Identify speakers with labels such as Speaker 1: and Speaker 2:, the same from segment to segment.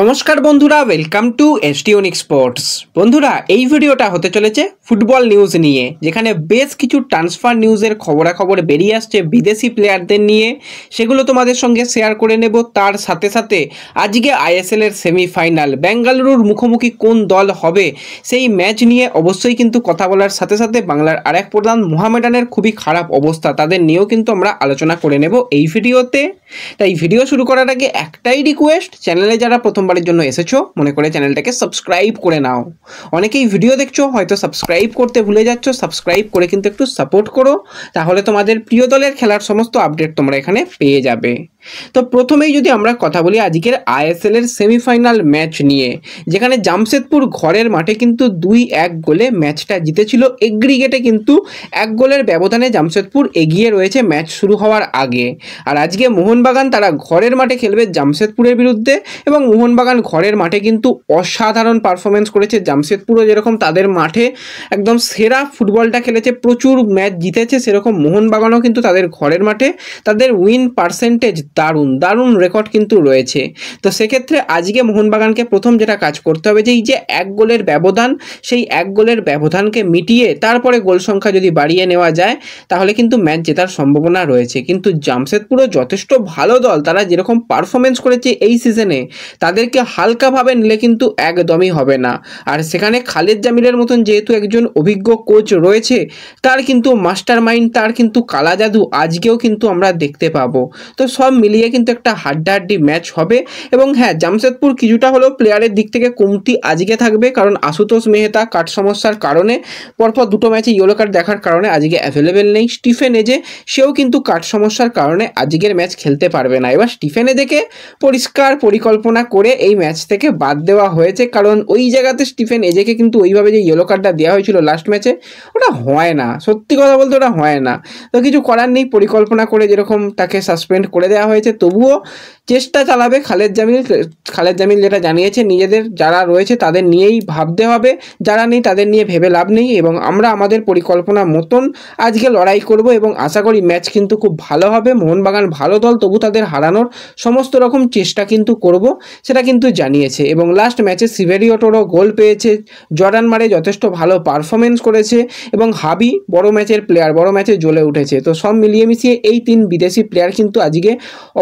Speaker 1: নমস্কার বন্ধুরা, welcome to এসটিওনিক sports. বন্ধুরা, এই ভিডিওটা হতে চলেছে ফুটবল নিউজ নিয়ে, যেখানে বেশ কিছু ট্রান্সফার নিউজের খবরাখবর বেরিয়ে আসছে বিদেশি প্লেয়ারদের নিয়ে। সেগুলো তোমাদের সঙ্গে শেয়ার করে নেব। তার সাথে সাথে আজকে আইএসএলের সেমিফাইনাল, বেঙ্গালুরুর মুখোমুখি কোন দল হবে সেই ম্যাচ নিয়ে অবশ্যই কিন্তু কথা বলার সাথে সাথে বাংলার আরেক প্রধান মোহামেডানের খুবই খারাপ অবস্থা, তাদের নিয়েও কিন্তু আমরা আলোচনা করে নেব এই ভিডিওতে। তাই ভিডিও শুরু করার আগে একটাই রিকোয়েস্ট, চ্যানেলে যারা প্রথমবারের জন্য এসেছো মনে করে চ্যানেলটাকে সাবস্ক্রাইব করে নাও। অনেকেই ভিডিও দেখছো হয়তো সাবস্ক্রাইব করতে ভুলে যাচ্ছ, সাবস্ক্রাইব করে কিন্তু একটু সাপোর্ট করো, তাহলে তোমাদের প্রিয় দলের খেলার সমস্ত আপডেট তোমরা এখানে পেয়ে যাবে। তো প্রথমেই যদি আমরা কথা বলি আজকের আইএসএলের সেমিফাইনাল ম্যাচ নিয়ে, যেখানে জামশেদপুর ঘরের মাঠে কিন্তু 2-1 গোলে ম্যাচটা জিতেছিল। এগ্রিগেটে কিন্তু 1 গোলের ব্যবধানে জামশেদপুর এগিয়ে রয়েছে ম্যাচ শুরু হওয়ার আগে। আর আজকে মোহনবাগান তারা ঘরের মাঠে খেলবে জামশেদপুরের বিরুদ্ধে, এবং মোহনবাগান ঘরের মাঠে কিন্তু অসাধারণ পারফরমেন্স করেছে। জামশেদপুরও যেরকম তাদের মাঠে একদম সেরা ফুটবলটা খেলেছে, প্রচুর ম্যাচ জিতেছে, সেরকম মোহনবাগানও কিন্তু তাদের ঘরের মাঠে তাদের উইন পার্সেন্টেজ দারুণ রেকর্ড কিন্তু রয়েছে। তো সেক্ষেত্রে আজকে মোহনবাগানকে প্রথম যেটা কাজ করতে হবে, যে এই যে 1 গোলের ব্যবধান, সেই 1 গোলের ব্যবধানকে মিটিয়ে তারপরে গোল সংখ্যা যদি বাড়িয়ে নেওয়া যায় তাহলে কিন্তু ম্যাচ জেতার সম্ভাবনা রয়েছে। কিন্তু জামশেদপুরও যথেষ্ট ভালো দল, তারা যেরকম পারফরমেন্স করেছে এই সিজনে, তাদেরকে হালকাভাবে নিলে কিন্তু একদমই হবে না। আর সেখানে খালেদ জামিলের মতন যেহেতু একজন অভিজ্ঞ কোচ রয়েছে, তার কিন্তু মাস্টার মাইন্ড, তার কিন্তু কালা জাদু আজকেও কিন্তু আমরা দেখতে পাবো। তো সব মিলিয়ে কিন্তু একটা হাড্ডাহাড্ডি ম্যাচ হবে। এবং হ্যাঁ, জামশেদপুর কিছুটা হলেও প্লেয়ারের দিক থেকে কমতি আজকে থাকবে, কারণ আশুতোষ মেহতা কাট সমস্যার কারণে পরপর 2টো ম্যাচে ইয়েলো কার্ড দেখার কারণে আজকে অ্যাভেলেবেল নেই। স্টিফেন এজে, সেও কিন্তু কাট সমস্যার কারণে আজকের ম্যাচ খেলতে পারবে না। এবার স্টিফেন এজেকে পরিষ্কার পরিকল্পনা করে এই ম্যাচ থেকে বাদ দেওয়া হয়েছে, কারণ ওই জায়গাতে স্টিফেন এজেকে কিন্তু ওইভাবে যে ইয়েলো কার্ডটা দেওয়া হয়েছিল লাস্ট ম্যাচে, ওটা হয় না, সত্যি কথা বলতে ওটা হয় না। তো কিছু করার নেই, পরিকল্পনা করে যেরকম তাকে সাসপেন্ড করে দেওয়া হয়েছে, তবুও চেষ্টা চালাবে খালেদ জামিল যেটা জানিয়েছে, নিজেদের যারা রয়েছে তাদের নিয়েই ভাবতে হবে, যারা নেই তাদের নিয়ে ভেবে লাভ নেই, এবং আমরা আমাদের পরিকল্পনা মতন আজকে লড়াই করব এবং আশা করি ম্যাচ কিন্তু খুব ভালো হবে। মোহনবাগান ভালো দল, তবু তাদের হারানোর সমস্ত রকম চেষ্টা কিন্তু করব, সেটা কিন্তু জানিয়েছে। এবং লাস্ট ম্যাচে সিভেরিওটোরও গোল পেয়েছে, জর্ডান মারে যথেষ্ট ভালো পারফরমেন্স করেছে, এবং হাবি বড় ম্যাচের প্লেয়ার, বড় ম্যাচে জ্বলে উঠেছে। তো সব মিলিয়ে মিশিয়ে এই 3 বিদেশি প্লেয়ার কিন্তু আজকে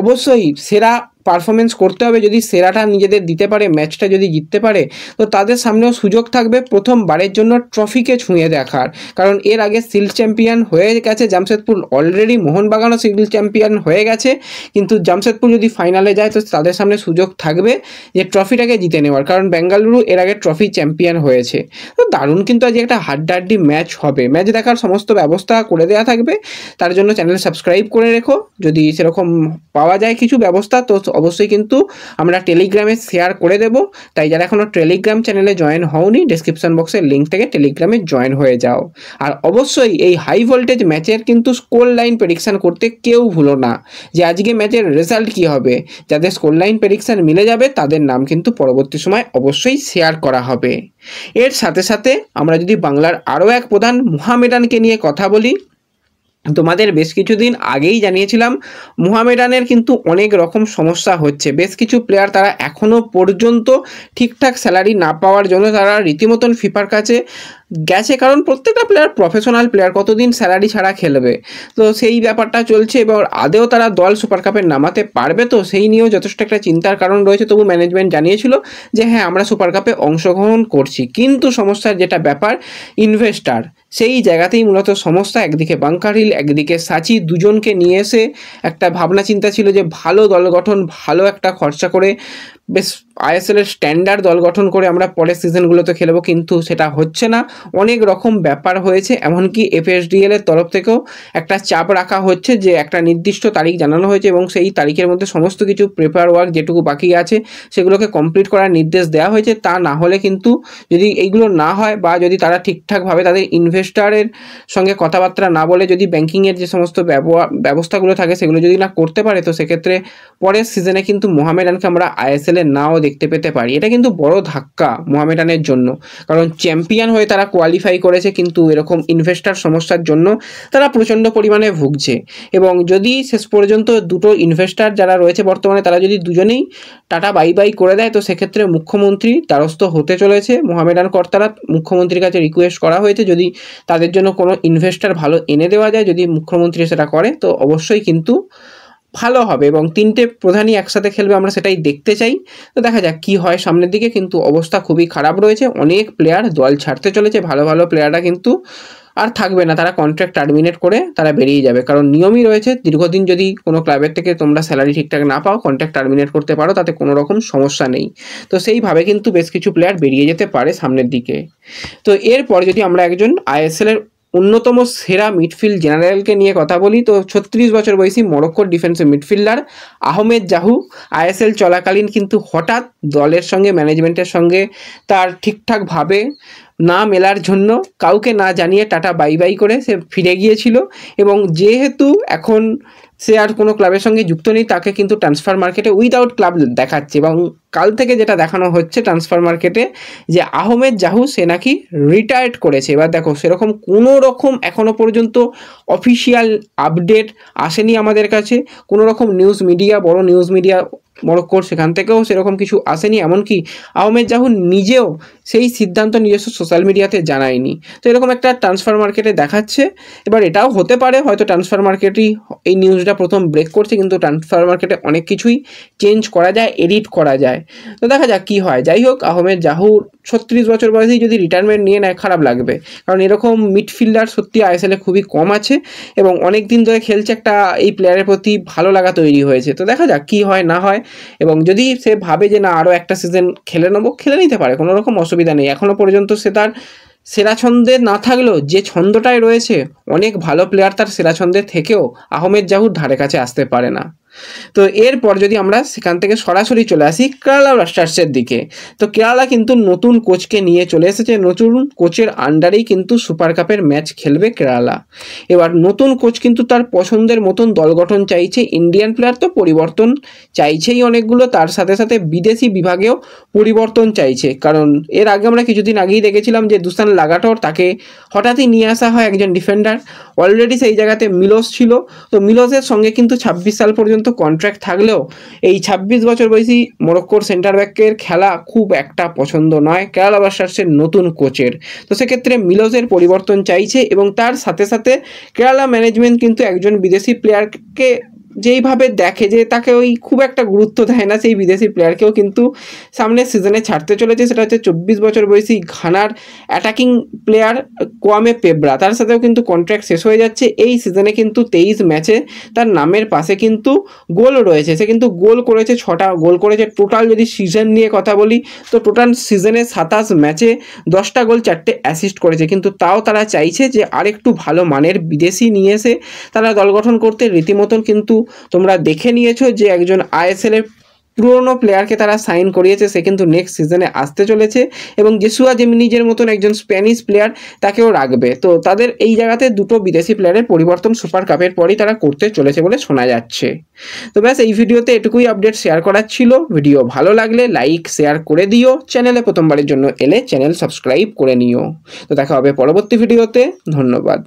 Speaker 1: অবশ্যই সেরা পারফরমেন্স করতে হবে। যদি সেরাটা নিজেদের দিতে পারে, ম্যাচটা যদি জিততে পারে, তো তাদের সামনেও সুযোগ থাকবে প্রথমবারের জন্য ট্রফিকে ছুঁয়ে দেখার। কারণ এর আগে শিল্ড চ্যাম্পিয়ন হয়ে গেছে জামশেদপুর অলরেডি, মোহনবাগানও শিল্ড চ্যাম্পিয়ন হয়ে গেছে, কিন্তু জামশেদপুর যদি ফাইনালে যায় তো তাদের সামনে সুযোগ থাকবে যে ট্রফিটাকে জিতে নেওয়ার, কারণ বেঙ্গালুরু এর আগে ট্রফি চ্যাম্পিয়ন হয়েছে। তো দারুণ কিন্তু আজকে একটা হাড্ডাহাড্ডি ম্যাচ হবে। ম্যাচ দেখার সমস্ত ব্যবস্থা করে দেওয়া থাকবে, তার জন্য চ্যানেল সাবস্ক্রাইব করে রেখো। যদি সেরকম পাওয়া যায় কিছু ব্যবস্থা তো অবশ্যই কিন্তু আমরা টেলিগ্রামে শেয়ার করে দেব। তাই যারা এখনও টেলিগ্রাম চ্যানেলে জয়েন হওনি, ডেসক্রিপশন বক্সের লিঙ্ক থেকে টেলিগ্রামে জয়েন হয়ে যাও। আর অবশ্যই এই হাই ভোল্টেজ ম্যাচের কিন্তু স্কোর লাইন প্রেডিকশান করতে কেউ ভুলো না, যে আজকে ম্যাচের রেজাল্ট কী হবে। যাদের স্কোর লাইন প্রেডিকশান মিলে যাবে তাদের নাম কিন্তু পরবর্তী সময় অবশ্যই শেয়ার করা হবে। এর সাথে সাথে আমরা যদি বাংলার আরও এক প্রধান মোহামেডানকে নিয়ে কথা বলি, তোমাদের বেশ কিছুদিন আগেই জানিয়েছিলাম মোহামেডানের কিন্তু অনেক রকম সমস্যা হচ্ছে। বেশ কিছু প্লেয়ার তারা এখনও পর্যন্ত ঠিকঠাক স্যালারি না পাওয়ার জন্য তারা রীতিমতন ফিফার কাছে গেছে, কারণ প্রত্যেকটা প্লেয়ার প্রফেশনাল প্লেয়ার, কতদিন স্যালারি ছাড়া খেলবে। তো সেই ব্যাপারটা চলছে, এবং আদেও তারা দল সুপার কাপে নামাতে পারবে, তো সেই নিয়েও যথেষ্ট একটা চিন্তার কারণ রয়েছে। তবু ম্যানেজমেন্ট জানিয়েছিল যে হ্যাঁ, আমরা সুপার কাপে অংশগ্রহণ করছি, কিন্তু সমস্যার যেটা ব্যাপার, ইনভেস্টার, সেই জায়গাতেই মূলত সমস্যা। একদিকে বাঙ্কার হিল, একদিকে সাচি, দুজনকে নিয়ে এসে একটা ভাবনা চিন্তা ছিল যে ভালো দল গঠন, ভালো একটা খরচা করে বেশ আইএসএলের স্ট্যান্ডার্ড দল গঠন করে আমরা পরের সিজনগুলোতে খেলবো, কিন্তু সেটা হচ্ছে না। অনেক রকম ব্যাপার হয়েছে, এমনকি এফএসডিএল এর তরফ থেকেও একটা চাপ রাখা হচ্ছে যে একটা নির্দিষ্ট তারিখ জানানো হয়েছে, এবং সেই তারিখের মধ্যে সমস্ত কিছু পেপার ওয়ার্ক যেটুকু বাকি আছে সেগুলোকে কমপ্লিট করার নির্দেশ দেওয়া হয়েছে। তা না হলে কিন্তু, যদি এইগুলো না হয়, বা যদি তারা ঠিকঠাকভাবে তাদের ইনভেস্টারের সঙ্গে কথাবার্তা না বলে, যদি ব্যাঙ্কিংয়ের যে সমস্ত ব্যবস্থাগুলো থাকে সেগুলো যদি না করতে পারে, তো সেক্ষেত্রে পরের সিজনে কিন্তু মোহামেডানকে আমরা আইএসএলে নাও দেখতে পেতে পারি। এটা কিন্তু বড় ধাক্কা মোহামেডানের জন্য, কারণ চ্যাম্পিয়ন হয়ে তারা কোয়ালিফাই করেছে, কিন্তু এরকম ইনভেস্টার সমস্যার জন্য তারা প্রচণ্ড পরিমাণে ভুগছে। এবং যদি শেষ পর্যন্ত দুটো ইনভেস্টার যারা রয়েছে বর্তমানে, তারা যদি দুজনেই টাটা বাই বাই করে দেয়, তো সেক্ষেত্রে মুখ্যমন্ত্রী দ্বারস্থ হতে চলেছে। মোহামেডান কর্তারা মুখ্যমন্ত্রীর কাছে রিকোয়েস্ট করা হয়েছে, যদি তাদের জন্য কোনো ইনভেস্টার ভালো এনে দেওয়া যায়, যদি মুখ্যমন্ত্রী সেটা করে তো অবশ্যই কিন্তু ভালো হবে এবং তিনটে প্রধানই একসাথে খেলবে, আমরা সেটাই দেখতে চাই। তো দেখা যাক কী হয় সামনের দিকে, কিন্তু অবস্থা খুবই খারাপ রয়েছে। অনেক প্লেয়ার দল ছাড়তে চলেছে, ভালো ভালো প্লেয়াররা কিন্তু আর থাকবে না, তারা কন্ট্রাক্ট টার্মিনেট করে তারা বেরিয়ে যাবে। কারণ নিয়মই রয়েছে, দীর্ঘদিন যদি কোনো ক্লাবের থেকে তোমরা স্যালারি ঠিকঠাক না পাও, কন্ট্রাক্ট টার্মিনেট করতে পারো, তাতে কোনো রকম সমস্যা নেই। তো সেইভাবে কিন্তু বেশ কিছু প্লেয়ার বেরিয়ে যেতে পারে সামনের দিকে। তো এরপর যদি আমরা একজন আইএসএলের অন্যতম সেরা মিডফিল্ড জেনারেলকে নিয়ে কথা বলি, তো 36 বছর বয়সী মরক্কোর ডিফেন্সিভ মিডফিল্ডার আহমেদ জাহু আইএসএল চলাকালীন কিন্তু হঠাৎ দলের সঙ্গে, ম্যানেজমেন্টের সঙ্গে তার ঠিকঠাকভাবে না মেলার জন্য কাউকে না জানিয়ে টাটা বাই বাই করে সে ফিরে গিয়েছিল। এবং যেহেতু এখন সে আর কোনো ক্লাবের সঙ্গে যুক্ত নেই, তাকে কিন্তু ট্রান্সফার মার্কেটে উইদাউট ক্লাব দেখাচ্ছে। এবং কাল থেকে যেটা দেখানো হচ্ছে ট্রান্সফার মার্কেটে, যে আহমেদ জাহু সে নাকি রিটায়ার্ড করেছে। এবার দেখো, সেরকম কোনো রকম এখনও পর্যন্ত অফিসিয়াল আপডেট আসেনি আমাদের কাছে, কোনো রকম নিউজ মিডিয়া, বড় নিউজ মিডিয়া মরক্কোর সেখান থেকেও সেরকম কিছু আসেনি। এমনকি আহমেদ জাহু নিজেও সেই সিদ্ধান্ত নিজস্ব সোশ্যাল মিডিয়াতে জানায়নি। তো এরকম একটা ট্রান্সফার মার্কেটে দেখাচ্ছে। এবার এটাও হতে পারে হয়তো ট্রান্সফার মার্কেটই এই নিউজটা প্রথম ব্রেক করছে, কিন্তু ট্রান্সফার মার্কেটে অনেক কিছুই চেঞ্জ করা যায়, এডিট করা যায়। তো দেখা যাক কী হয়। যাই হোক, আহমেদ জাহুর 36 বছর বয়সেই যদি রিটায়ারমেন্ট নিয়ে নেয় খারাপ লাগবে, কারণ এরকম মিডফিল্ডার সত্যি আইএসএলে খুবই কম আছে এবং অনেক দিন ধরে খেলছে, একটা এই প্লেয়ারের প্রতি ভালো লাগা তৈরি হয়েছে। তো দেখা যাক কী হয় না হয়। এবং যদি সে ভাবে যে না আরও একটা সিজন খেলে নেবো, খেলে নিতে পারে, কোনো রকম অসুবিধা নেই। এখনও পর্যন্ত সে তার সেরা ছন্দে না থাকলেও যে ছন্দটায় রয়েছে, অনেক ভালো প্লেয়ার তার সেরা ছন্দে থেকেও আহমেদ জাহুর ধারে কাছে আসতে পারে না। তো এরপর যদি আমরা সেখান থেকে সরাসরি চলে আসি কেরালা ব্লাস্টার্সের দিকে, তো কেরালা কিন্তু নতুন কোচকে নিয়ে চলে এসেছে। নতুন কোচের আন্ডারেই কিন্তু সুপার কাপের ম্যাচ খেলবে কেরালা। এবার নতুন কোচ কিন্তু তার পছন্দের মতন দল গঠন চাইছে। ইন্ডিয়ান প্লেয়ার তো পরিবর্তন চাইছেই অনেকগুলো, তার সাথে সাথে বিদেশি বিভাগেও পরিবর্তন চাইছে। কারণ এর আগে আমরা কিছুদিন আগেই দেখেছিলাম যে দুসান লাগাটোর, তাকে হঠাৎই নিয়ে আসা হয় একজন ডিফেন্ডার। অলরেডি সেই জায়গাতে মিলোস ছিল, তো মিলোসের সঙ্গে কিন্তু 26 সাল পর্যন্ত কন্ট্রাক্ট থাকলেও এই 26 বছর বয়সী মরক্কোর সেন্টার ব্যাকের খেলা খুব একটা পছন্দ নয় কেরালা ব্লাস্টার্সের নতুন কোচের। তো সেক্ষেত্রে মিলোসের পরিবর্তন চাইছে এবং তার সাথে সাথে কেরালা ম্যানেজমেন্ট কিন্তু একজন বিদেশি প্লেয়ারকে যেইভাবে দেখে যে তাকে ওই খুব একটা গুরুত্ব দেয় না, সেই বিদেশি প্লেয়ারকেও কিন্তু সামনের সিজনে ছাড়তে চলেছে। সেটা হচ্ছে 24 বছর বয়সী ঘানার অ্যাটাকিং প্লেয়ার কোয়ামে পেব্রা, তার সাথেও কিন্তু কন্ট্রাক্ট শেষ হয়ে যাচ্ছে। এই সিজনে কিন্তু 23 ম্যাচে তার নামের পাশে কিন্তু গোল রয়েছে, সে কিন্তু গোল করেছে, 6টা গোল করেছে টোটাল। যদি সিজন নিয়ে কথা বলি, তো টোটাল সিজনে 27 ম্যাচে 10টা গোল, 4টে অ্যাসিস্ট করেছে। কিন্তু তাও তারা চাইছে যে আরেকটু ভালো মানের বিদেশি নিয়ে এসে তারা দল গঠন করতে। রীতিমতন কিন্তু তোমরা দেখে নিয়েছো যে একজন আইএসএল এর পুরনো প্লেয়ারকে তারা সাইন করিয়েছে, সে কিন্তু নেক্সট সিজনে আসতে চলেছে এবং জেসুয়া জিমিনিজের মতন একজন স্প্যানিশ প্লেয়ার তাকেও রাখবে। তো তাদের এই জায়গাতে দুটো বিদেশি প্লেয়ারের পরিবর্তন সুপার কাপের পরই তারা করতে চলেছে বলে শোনা যাচ্ছে। তো ব্যাস এই ভিডিওতে এটুকুই আপডেট শেয়ার করার ছিল। ভিডিও ভালো লাগলে লাইক শেয়ার করে দিও, চ্যানেলে প্রথমবারের জন্য এলে চ্যানেল সাবস্ক্রাইব করে নিও। তো দেখা হবে পরবর্তী ভিডিওতে, ধন্যবাদ।